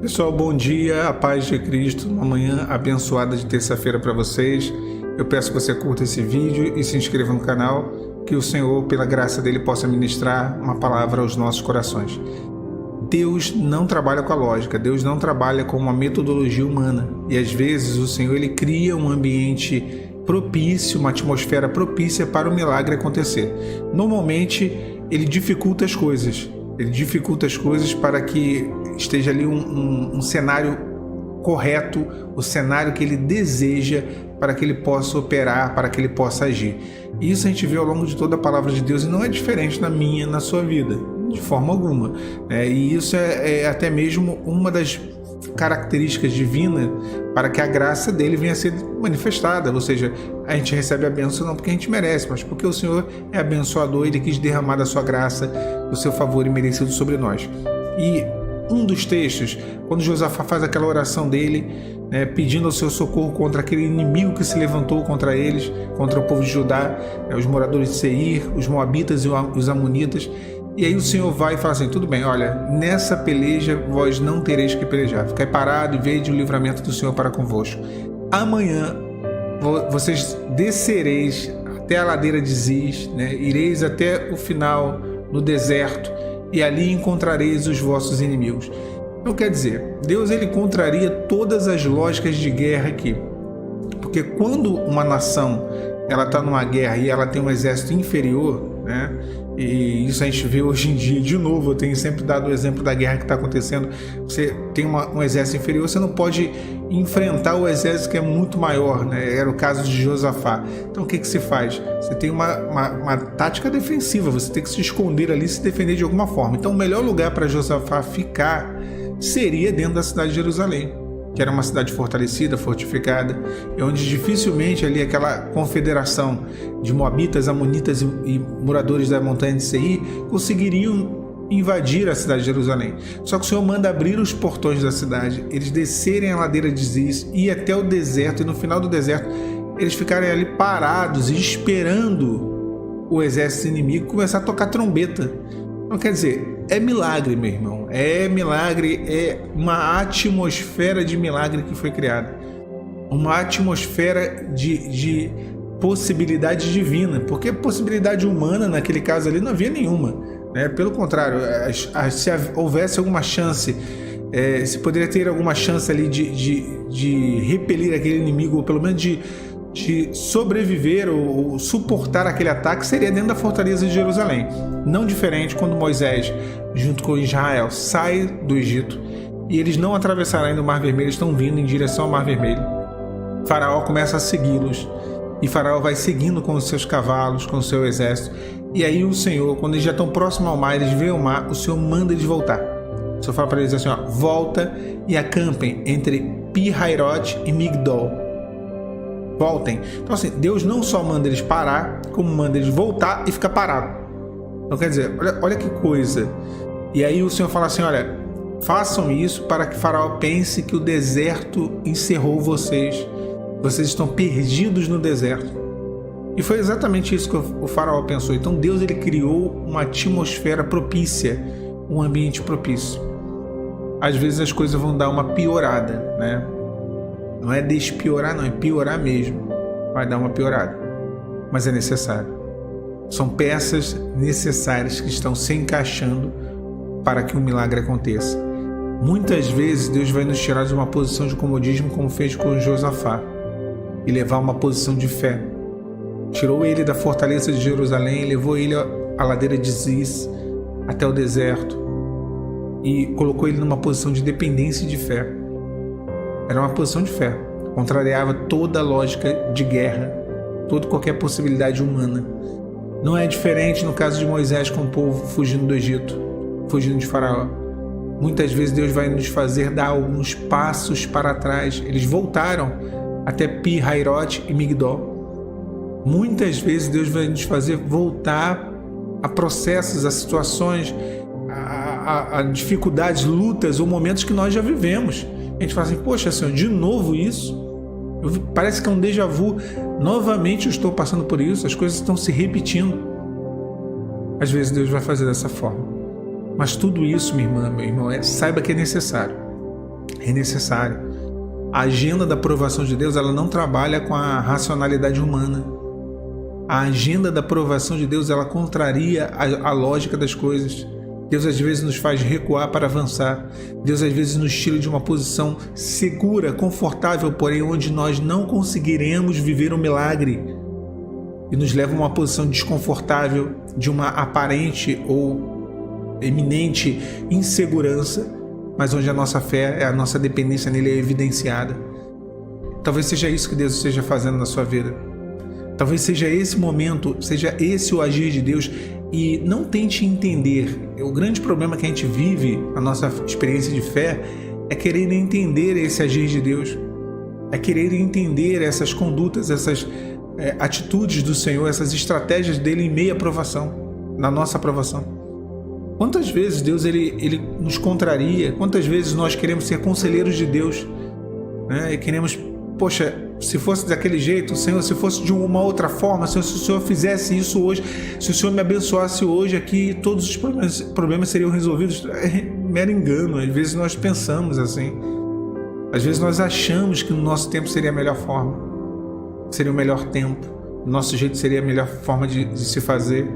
Pessoal, bom dia, a paz de Cristo, uma manhã abençoada de terça-feira para vocês. Eu peço que você curta esse vídeo e se inscreva no canal, que o Senhor, pela graça dele, possa ministrar uma palavra aos nossos corações. Deus não trabalha com a lógica, Deus não trabalha com uma metodologia humana. E às vezes o Senhor ele cria um ambiente propício, uma atmosfera propícia para o milagre acontecer. Normalmente ele dificulta as coisas. Ele dificulta as coisas para que esteja ali um cenário correto, o cenário que ele deseja para que ele possa operar, para que ele possa agir. E isso a gente vê ao longo de toda a palavra de Deus e não é diferente na minha, na sua vida, de forma alguma. E isso é até mesmo uma das características divinas para que a graça dele venha a ser manifestada, ou seja, a gente recebe a bênção não porque a gente merece, mas porque o Senhor é abençoador, ele quis derramar da sua graça, o seu favor imerecido sobre nós. E um dos textos, quando Josafá faz aquela oração dele, pedindo o seu socorro contra aquele inimigo que se levantou contra eles, contra o povo de Judá, os moradores de Seir, os moabitas e os amonitas. E aí o Senhor vai e fala assim, tudo bem, olha, nessa peleja vós não tereis que pelejar. Ficai parado e vede o livramento do Senhor para convosco. Amanhã vocês descereis até a ladeira de Ziz, ireis até o final no deserto e ali encontrareis os vossos inimigos. Então quer dizer, Deus ele contraria todas as lógicas de guerra aqui. Porque quando uma nação ela está numa guerra e ela tem um exército inferior, e isso a gente vê hoje em dia de novo. Eu tenho sempre dado o exemplo da guerra que está acontecendo. Você tem um exército inferior, você não pode enfrentar o exército que é muito maior, Era o caso de Josafá. Então o que se faz? Você tem uma tática defensiva, você tem que se esconder ali, se defender de alguma forma. Então o melhor lugar para Josafá ficar seria dentro da cidade de Jerusalém, que era uma cidade fortalecida, fortificada, e onde dificilmente ali aquela confederação de moabitas, amonitas e moradores da montanha de Seir conseguiriam invadir a cidade de Jerusalém. Só que o Senhor manda abrir os portões da cidade, eles descerem a ladeira de Ziz, ir até o deserto, e no final do deserto eles ficarem ali parados e esperando o exército inimigo começar a tocar trombeta. Então quer dizer, é milagre, meu irmão, é milagre, é uma atmosfera de milagre que foi criada, uma atmosfera de possibilidade divina, porque possibilidade humana naquele caso ali não havia nenhuma, Pelo contrário, se houvesse alguma chance, se poderia ter alguma chance ali de repelir aquele inimigo, ou pelo menos de sobreviver ou suportar aquele ataque, seria dentro da fortaleza de Jerusalém. Não diferente quando Moisés, junto com Israel, sai do Egito e eles não atravessaram ainda o Mar Vermelho, estão vindo em direção ao Mar Vermelho. Faraó começa a segui-los e Faraó vai seguindo com os seus cavalos, com o seu exército. E aí o Senhor, quando eles já estão próximos ao mar, eles veem o mar, o Senhor manda eles voltar. O Senhor fala para eles assim, volta e acampem entre Pi-Hairote e Migdol. Voltem. Então assim, Deus não só manda eles parar, como manda eles voltar e ficar parado. Então quer dizer, olha que coisa. E aí o Senhor fala assim, olha, façam isso para que Faraó pense que o deserto encerrou vocês. Vocês estão perdidos no deserto. E foi exatamente isso que o Faraó pensou. Então Deus ele criou uma atmosfera propícia, um ambiente propício. Às vezes as coisas vão dar uma piorada, Não é despiorar, não, é piorar mesmo. Vai dar uma piorada. Mas é necessário. São peças necessárias que estão se encaixando para que um milagre aconteça. Muitas vezes Deus vai nos tirar de uma posição de comodismo, como fez com Josafá, e levar uma posição de fé. Tirou ele da fortaleza de Jerusalém, levou ele à ladeira de Ziz, até o deserto, e colocou ele numa posição de dependência e de fé. Era uma posição de fé, contrariava toda a lógica de guerra, toda qualquer possibilidade humana. Não é diferente no caso de Moisés com o povo fugindo do Egito, fugindo de Faraó. Muitas vezes Deus vai nos fazer dar alguns passos para trás. Eles voltaram até Pi-Hairote e Migdol. Muitas vezes Deus vai nos fazer voltar a processos, a situações, a dificuldades, lutas ou momentos que nós já vivemos. A gente fala assim, poxa Senhor, de novo isso? Parece que é um déjà vu. Novamente eu estou passando por isso, as coisas estão se repetindo. Às vezes Deus vai fazer dessa forma. Mas tudo isso, minha irmã, meu irmão, saiba que é necessário. é necessário. A agenda da aprovação de Deus, ela não trabalha com a racionalidade humana. A agenda da aprovação de Deus, ela contraria a lógica das coisas. Deus às vezes nos faz recuar para avançar. Deus às vezes nos tira de uma posição segura, confortável, porém onde nós não conseguiremos viver um milagre, e nos leva a uma posição desconfortável, de uma aparente ou eminente insegurança, mas onde a nossa fé, a nossa dependência nele é evidenciada. Talvez seja isso que Deus esteja fazendo na sua vida. Talvez seja esse momento, seja esse o agir de Deus, e não tente entender. O grande problema que a gente vive, a nossa experiência de fé, é querer entender esse agir de Deus, é querer entender essas condutas, essas atitudes do Senhor, essas estratégias dele em meio à aprovação, na nossa aprovação. Quantas vezes Deus ele nos contraria, quantas vezes nós queremos ser conselheiros de Deus, né? E queremos, poxa, se fosse daquele jeito, Senhor, se fosse de uma outra forma, Senhor, se o Senhor fizesse isso hoje, se o Senhor me abençoasse hoje aqui, todos os problemas seriam resolvidos. É mero engano. Às vezes nós pensamos assim. Às vezes nós achamos que no nosso tempo seria a melhor forma, seria o melhor tempo, o nosso jeito seria a melhor forma de se fazer.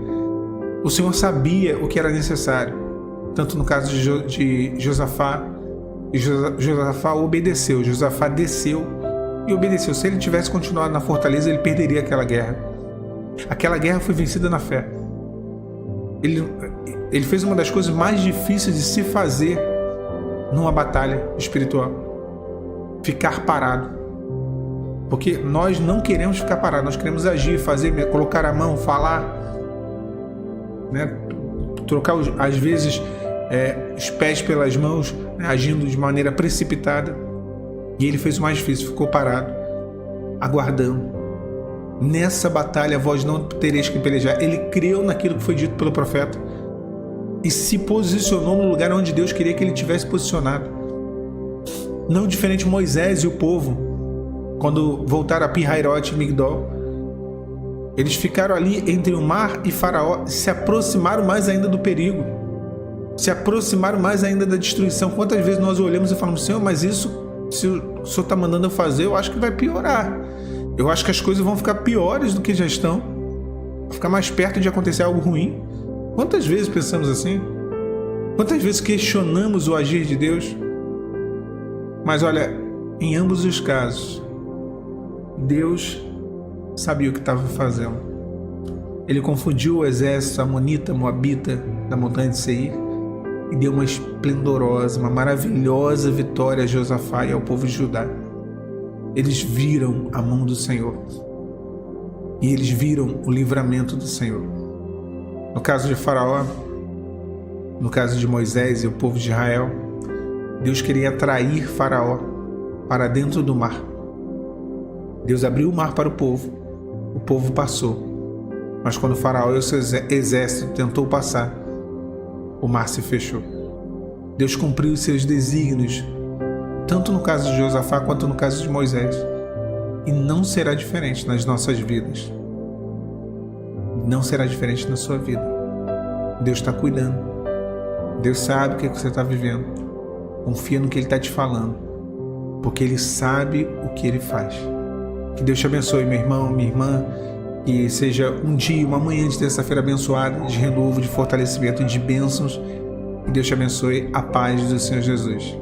O Senhor sabia o que era necessário, tanto no caso de Josafá, e Josafá obedeceu. Josafá desceu e obedeceu. Se ele tivesse continuado na fortaleza, ele perderia aquela guerra. Aquela guerra foi vencida na fé. Ele fez uma das coisas mais difíceis de se fazer numa batalha espiritual: ficar parado. Porque nós não queremos ficar parados, nós queremos agir, fazer, colocar a mão, falar, né? Trocar às vezes os pés pelas mãos, né? Agindo de maneira precipitada. E ele fez o mais difícil, ficou parado, aguardando. Nessa batalha vós não tereis que pelejar. Ele creu naquilo que foi dito pelo profeta e se posicionou no lugar onde Deus queria que ele tivesse posicionado. Não diferente de Moisés e o povo, quando voltaram a Pi-Hairote e Migdol. Eles ficaram ali entre o mar e Faraó, se aproximaram mais ainda do perigo, se aproximaram mais ainda da destruição. Quantas vezes nós olhamos e falamos: Senhor, mas isso, se o Senhor está mandando eu fazer, eu acho que vai piorar. Eu acho que as coisas vão ficar piores do que já estão. Vai ficar mais perto de acontecer algo ruim. Quantas vezes pensamos assim? Quantas vezes questionamos o agir de Deus? Mas olha, em ambos os casos, Deus sabia o que estava fazendo. Ele confundiu o exército amonita, moabita da montanha de Seir e deu uma esplendorosa, uma maravilhosa vitória a Josafá e ao povo de Judá. Eles viram a mão do Senhor e eles viram o livramento do Senhor. No caso de Faraó, no caso de Moisés e o povo de Israel, Deus queria atrair Faraó para dentro do mar. Deus abriu o mar para o povo passou. Mas quando Faraó e o seu exército tentou passar, o mar se fechou. Deus cumpriu os seus desígnios, tanto no caso de Josafá quanto no caso de Moisés. E não será diferente nas nossas vidas. Não será diferente na sua vida. Deus está cuidando. Deus sabe o que você está vivendo. Confia no que Ele está te falando, porque Ele sabe o que Ele faz. Que Deus te abençoe, meu irmão, minha irmã. Que seja um dia, uma manhã de terça-feira abençoada, de renovo, de fortalecimento, de bênçãos. Que Deus te abençoe. A paz do Senhor Jesus.